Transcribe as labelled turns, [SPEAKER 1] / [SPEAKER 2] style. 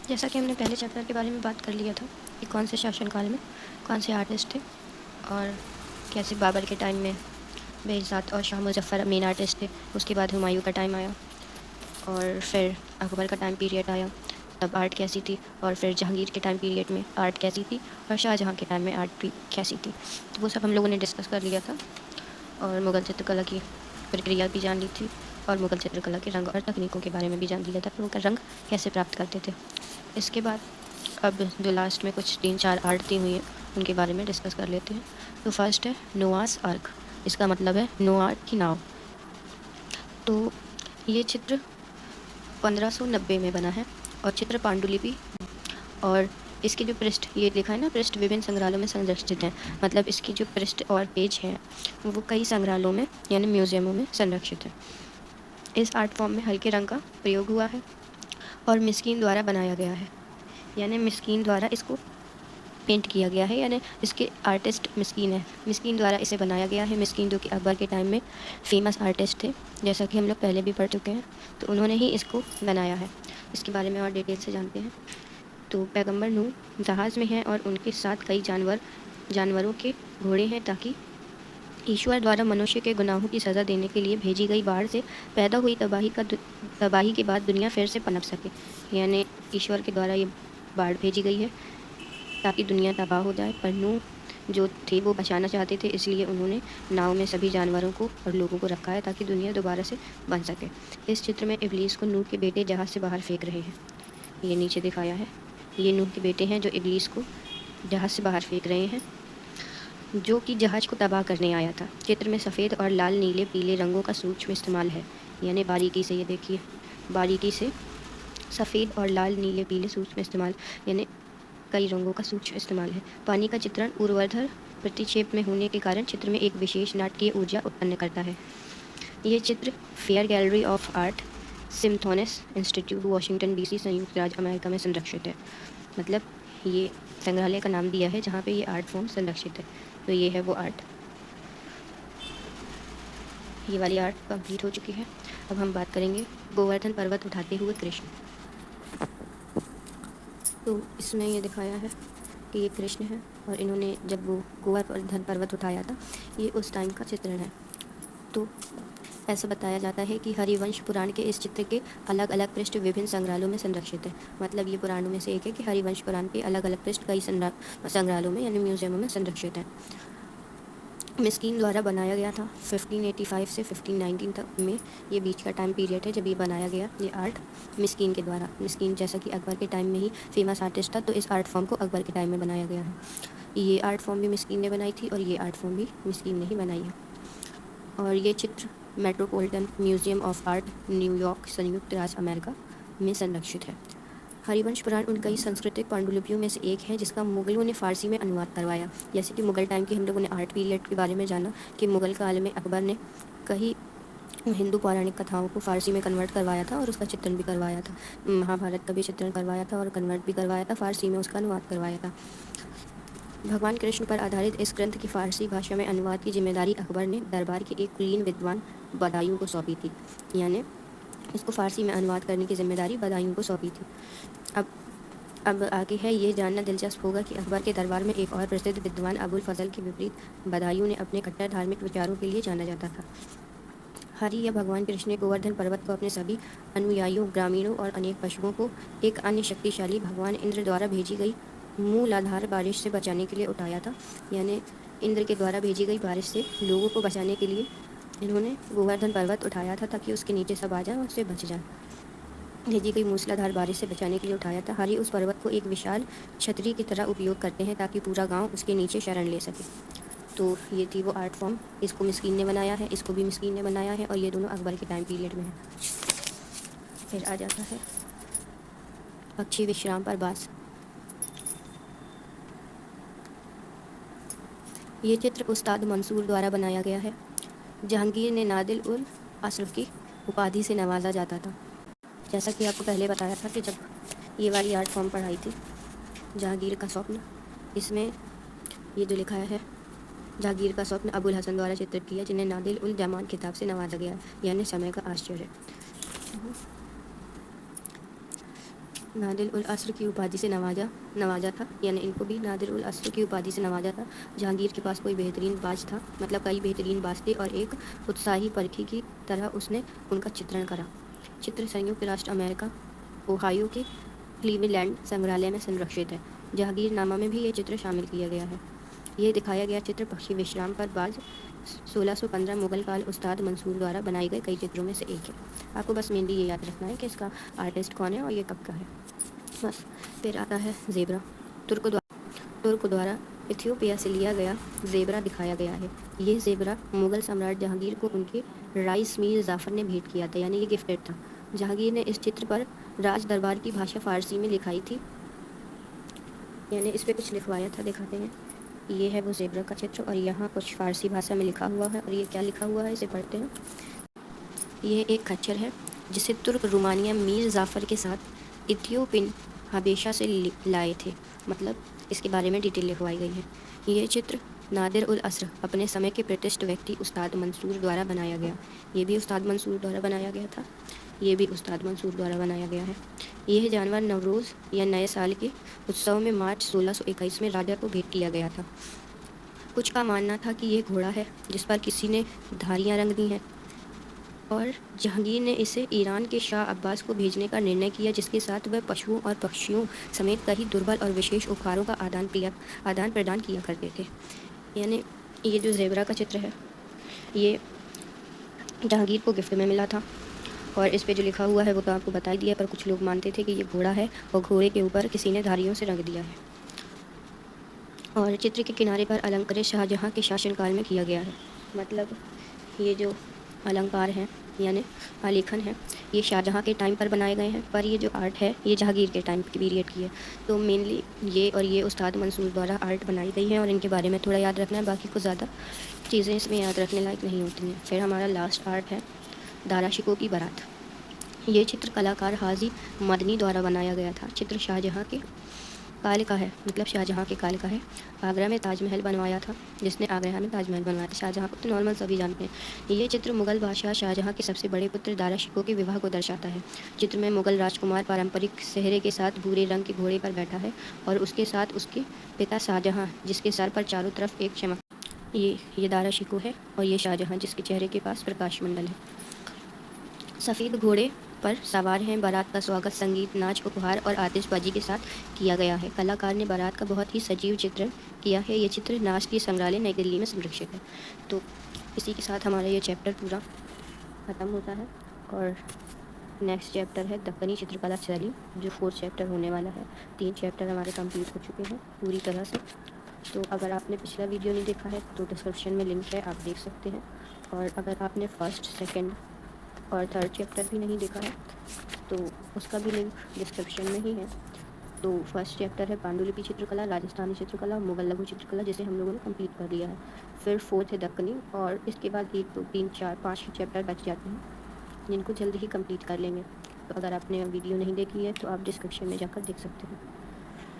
[SPEAKER 1] जैसा कि हमने पहले चैप्टर के बारे में बात कर लिया था कि कौन से शासनकाल में कौन से आर्टिस्ट थे और कैसे बाबर के टाइम में बेहज़ाद और शाह मुज़फ़्फ़र मेन आर्टिस्ट थे। उसके बाद हुमायूं का टाइम आया और फिर अकबर का टाइम पीरियड आया, तब आर्ट कैसी थी, और फिर जहांगीर के टाइम पीरियड में आर्ट कैसी थी और शाहजहाँ के टाइम में आर्ट भी कैसी थी। तो वो सब हम लोगों ने डिस्कस कर लिया था और मुग़ल चित्रकला की प्रक्रिया भी जान ली थी और मुग़ल चित्रकला के रंग और तकनीकों के बारे में भी जान लिया था कि उनका रंग कैसे प्राप्त करते थे। इसके बाद अब जो लास्ट में कुछ 3-4 आर्ट दी हुई हैं उनके बारे में डिस्कस कर लेते हैं। तो फर्स्ट है नोआस आर्क। इसका मतलब है नोआ की नाव। तो ये चित्र 1590 में बना है और चित्र पांडुलिपि, और इसके जो पृष्ठ ये लिखा है ना, पृष्ठ विभिन्न संग्रहालयों में संरक्षित हैं। मतलब इसकी जो पृष्ठ और पेज हैं वो कई संग्रहालयों में यानी म्यूजियमों में संरक्षित है। इस आर्ट फॉर्म में हल्के रंग का प्रयोग हुआ है और मिस्कीन द्वारा बनाया गया है, यानी मिस्कीन द्वारा इसको पेंट किया गया है, यानी इसके आर्टिस्ट मिस्कीन है। मिस्कीन द्वारा इसे बनाया गया है। मिस्कीन जो कि अकबर के टाइम में फेमस आर्टिस्ट थे, जैसा कि हम लोग पहले भी पढ़ चुके हैं, तो उन्होंने ही इसको बनाया है। इसके बारे में और डिटेल से जानते हैं। तो पैगंबर नूह जहाज़ में हैं और उनके साथ कई जानवरों के घोड़े हैं, ताकि ईश्वर द्वारा मनुष्य के गुनाहों की सज़ा देने के लिए भेजी गई बाढ़ से पैदा हुई तबाही के बाद दुनिया फिर से पनप सके। यानी ईश्वर के द्वारा ये बाढ़ भेजी गई है ताकि दुनिया तबाह हो जाए, पर नूह जो थे वो बचाना चाहते थे, इसलिए उन्होंने नाव में सभी जानवरों को और लोगों को रखा है ताकि दुनिया दोबारा से बन सके। इस चित्र में इब्लीस को नूह के बेटे जहाज़ से बाहर फेंक रहे हैं। ये नीचे दिखाया है। ये नूह के बेटे हैं जो इब्लीस को जहाज़ से बाहर फेंक रहे हैं, जो कि जहाज़ को तबाह करने आया था। चित्र में सफ़ेद और लाल, नीले, पीले रंगों का सूक्ष्म इस्तेमाल है। यानी बारीकी से ये देखिए, बारीकी से सफ़ेद और लाल, नीले, पीले सूक्ष्म इस्तेमाल, यानी कई रंगों का सूक्ष्म इस्तेमाल है। पानी का चित्रण ऊर्ध्वाधर प्रतिक्षेप में होने के कारण चित्र में एक विशेष नाटकीय ऊर्जा उत्पन्न करता है। ये चित्र फेयर गैलरी ऑफ आर्ट, सिम्फोनिस इंस्टीट्यूट, वाशिंगटन डीसी, संयुक्त राज्य अमेरिका में संरक्षित है। मतलब ये संग्रहालय का नाम दिया है जहाँ पे ये आर्ट फॉर्म संरक्षित है। तो ये है वो आर्ट। ये वाली आर्ट कंप्लीट हो चुकी है। अब हम बात करेंगे गोवर्धन पर्वत उठाते हुए कृष्ण। तो इसमें ये दिखाया है कि ये कृष्ण है और इन्होंने जब वो गोवर्धन पर्वत उठाया था, ये उस टाइम का चित्रण है। तो ऐसा बताया जाता है कि हरिवंश पुराण के इस चित्र के अलग अलग पृष्ठ विभिन्न संग्रहालयों में संरक्षित है। मतलब ये पुराणों में से एक है कि हरिवंश पुराण के अलग अलग पृष्ठ कई संग्रहालयों में यानी म्यूजियमों में संरक्षित हैं। मिस्कीन द्वारा बनाया गया था 1585 से 1519 तक में, ये बीच का टाइम पीरियड है जब ये बनाया गया ये आर्ट मिस्कीन के द्वारा। मिस्कीन जैसा कि अकबर के टाइम में ही फेमस आर्टिस्ट था, तो इस आर्ट फॉर्म को अकबर के टाइम में बनाया गया है। ये आर्ट फॉर्म भी मिस्कीन ने बनाई थी और ये आर्ट फॉर्म भी मिस्कीन ने ही बनाई है। और ये चित्र metropolitan museum of art, New York, संयुक्त राज्य अमेरिका में संरक्षित है। हरिवंश पुराण उन कई सांस्कृतिक पांडुलिपियों में से एक है जिसका मुगलों ने फ़ारसी में अनुवाद करवाया। जैसे कि मुगल टाइम की हम लोगों ने आर्ट पीरियड के बारे में जाना कि मुगल काल में अकबर ने कई हिंदू पौराणिक कथाओं को फ़ारसी में कन्वर्ट करवाया था और उसका चित्रण भी करवाया था। महाभारत का भी चित्रण करवाया था और कन्वर्ट भी करवाया था, फ़ारसी में उसका अनुवाद करवाया था। भगवान कृष्ण पर आधारित इस ग्रंथ की फ़ारसी भाषा में अनुवाद की जिम्मेदारी अकबर ने दरबार के एक कुलीन विद्वान बदायूं को सौंपी थी। यानी इसको फ़ारसी में अनुवाद करने की जिम्मेदारी बदायूं को सौंपी थी। अब आगे है ये जानना दिलचस्प होगा कि अकबर के दरबार में एक और प्रसिद्ध विद्वान अबुल फजल के विपरीत बदायूं ने अपने कट्टर धार्मिक विचारों के लिए जाना जाता था। हरि या भगवान कृष्ण ने गोवर्धन पर्वत को अपने सभी अनुयायियों, ग्रामीणों और अनेक पशुओं को एक अन्य शक्तिशाली भगवान इंद्र द्वारा भेजी गई मूलाधार बारिश से बचाने के लिए उठाया था। यानी इंद्र के द्वारा भेजी गई बारिश से लोगों को बचाने के लिए इन्होंने गोवर्धन पर्वत उठाया था ताकि उसके नीचे सब आ जाए और उससे बच जाए। भेजी गई मूसलाधार बारिश से बचाने के लिए उठाया था। हरि उस पर्वत को एक विशाल छतरी की तरह उपयोग करते हैं ताकि पूरा गांव उसके नीचे शरण ले सके। तो ये थी वो आर्ट फॉर्म। इसको मिस्कीन ने बनाया है, इसको भी मिस्कीन ने बनाया है, और ये दोनों अकबर के टाइम पीरियड में है। फिर आ जाता है पक्षी विश्राम पर बास। ये चित्र उस्ताद मंसूर द्वारा बनाया गया है। जहांगीर ने नादिल उल अशरफ की उपाधि से नवाजा जाता था। जैसा कि आपको पहले बताया था कि जब ये वाली आर्ट फॉर्म पढ़ाई थी जहांगीर का स्वप्न, इसमें ये जो लिखा है जहांगीर का स्वप्न अबुल हसन द्वारा चित्रित किया, जिन्हें नादिल उल जमान खिताब से नवाजा गया, यानी समय का आश्चर्य। नादिर उल अस्र की उपाधि से नवाजा था, यानी इनको भी नादिर उल अस्र की उपाधि से नवाजा था। जहांगीर के पास कोई बेहतरीन बाज था, मतलब कई बेहतरीन बाज थे, और एक उत्साही परखी की तरह उसने उनका चित्रण करा। चित्र संयुक्त राष्ट्र अमेरिका ओहायो के क्लीवलैंड संग्रहालय में संरक्षित है। जहांगीरनामा में भी ये चित्र शामिल किया गया है। ये दिखाया गया चित्र पक्षी विश्राम पर बाज 1615 मुगल काल उस्ताद मंसूर द्वारा बनाए गए कई चित्रों में से एक है। आपको बस मेनली ये याद रखना है कि इसका आर्टिस्ट कौन है और ये कब का है, बस। फिर आता है ज़ेबरा। तुर्क द्वारा इथियोपिया से लिया गया ज़ेबरा दिखाया गया है। ये ज़ेबरा मुगल सम्राट जहांगीर को उनके राइस मीर जाफ़र ने भेंट किया था, यानी ये गिफ्टेड था। जहांगीर ने इस चित्र पर राज दरबार की भाषा फ़ारसी में लिखाई थी, यानी इस पर कुछ लिखवाया था, दिखाते हैं। ये है वो ज़ेबरा का चित्र, और यहाँ कुछ फ़ारसी भाषा में लिखा हुआ है, और ये क्या लिखा हुआ है इसे पढ़ते हैं। ये एक खच्चर है जिसे तुर्क रोमानिया मीर जाफ़र के साथ इथियोपियन हबेशा से लाए थे, मतलब इसके बारे में डिटेल लिखवाई गई है। ये चित्र नादिर उल अस्र अपने समय के प्रतिष्ठित व्यक्ति उस्ताद मंसूर द्वारा बनाया गया। ये भी उस्ताद मंसूर द्वारा बनाया गया था, ये भी उस्ताद मंसूर द्वारा बनाया गया है। यह जानवर नवरोज़ या नए साल के उत्सव में मार्च 1621 में राजा को भेंट किया गया था। कुछ का मानना था कि यह घोड़ा है जिस पर किसी ने धारियाँ रंग दी हैं, और जहांगीर ने इसे ईरान के शाह अब्बास को भेजने का निर्णय किया, जिसके साथ वह पशुओं और पक्षियों समेत कई दुर्बल और विशेष उपहारों का आदान प्रदान किया करते थे। यानी ये जो ज़ेबरा का चित्र है ये जहांगीर को गिफ्ट में मिला था, और इस पे जो लिखा हुआ है वो तो आपको बता ही दिया, पर कुछ लोग मानते थे कि ये घोड़ा है और घोड़े के ऊपर किसी ने धारियों से रंग दिया है। और चित्र के किनारे पर अलंकृत शाहजहाँ के शासनकाल में किया गया है, मतलब ये जो अलंकार हैं यानी आलेखन है ये शाहजहाँ के टाइम पर बनाए गए हैं, पर ये जो आर्ट है ये जहांगीर के टाइम की पीरियड की है। तो मेनली ये और ये उस्ताद मंसूर द्वारा आर्ट बनाई गई है, और इनके बारे में थोड़ा याद रखना है, बाकी कुछ ज़्यादा चीज़ें इसमें याद रखने लायक नहीं होती हैं। फिर हमारा लास्ट आर्ट है दारा शिकोह की बारात। ये चित्र कलाकार हाजी मदनी द्वारा बनाया गया था। चित्र शाहजहाँ के काल का है, मतलब शाहजहाँ के काल का है। आगरा में ताजमहल बनवाया था, जिसने आगरा में ताजमहल बनवाया था। शाहजहाँ को तो नॉर्मल सभी जानते हैं। ये चित्र मुगल बादशाह शाहजहाँ के सबसे बड़े पुत्र दारा शिकोह के विवाह को दर्शाता है। चित्र में मुगल राजकुमार पारंपरिक सेहरे के साथ भूरे रंग के घोड़े पर बैठा है, और उसके साथ उसके पिता शाहजहाँ, जिसके सर पर चारों तरफ एक चमक। ये दारा शिकोह है, और ये शाहजहाँ जिसके चेहरे के पास प्रकाश मंडल है। सफ़ेद घोड़े पर सवार हैं। बारात का स्वागत संगीत, नाच, उपहार और आतिशबाजी के साथ किया गया है। कलाकार ने बारात का बहुत ही सजीव चित्रण किया है। ये चित्र राष्ट्रीय संग्रहालय नई दिल्ली में संरक्षित है। तो इसी के साथ हमारा ये चैप्टर पूरा ख़त्म होता है, और नेक्स्ट चैप्टर है दक्कनी चित्रकला शैली, जो 4th चैप्टर होने वाला है। 3 चैप्टर हमारे कंप्लीट हो चुके हैं पूरी तरह से। तो अगर आपने पिछला वीडियो नहीं देखा है तो डिस्क्रिप्शन में लिंक है, आप देख सकते हैं। और अगर आपने 1st, 2nd और 3rd चैप्टर भी नहीं देखा है तो उसका भी लिंक डिस्क्रिप्शन में ही है। तो 1st चैप्टर है पांडुलिपि चित्रकला, राजस्थानी चित्रकला, मुगल लघु चित्रकला, जिसे हम लोगों ने कंप्लीट कर लिया है। फिर 4th है दक्कनी, और इसके बाद 1, 2, 3, 4, 5 चैप्टर बच जाते हैं, जिनको जल्दी ही कंप्लीट कर लेंगे। तो अगर आपने वीडियो नहीं देखी है तो आप डिस्क्रिप्शन में जाकर देख सकते हैं।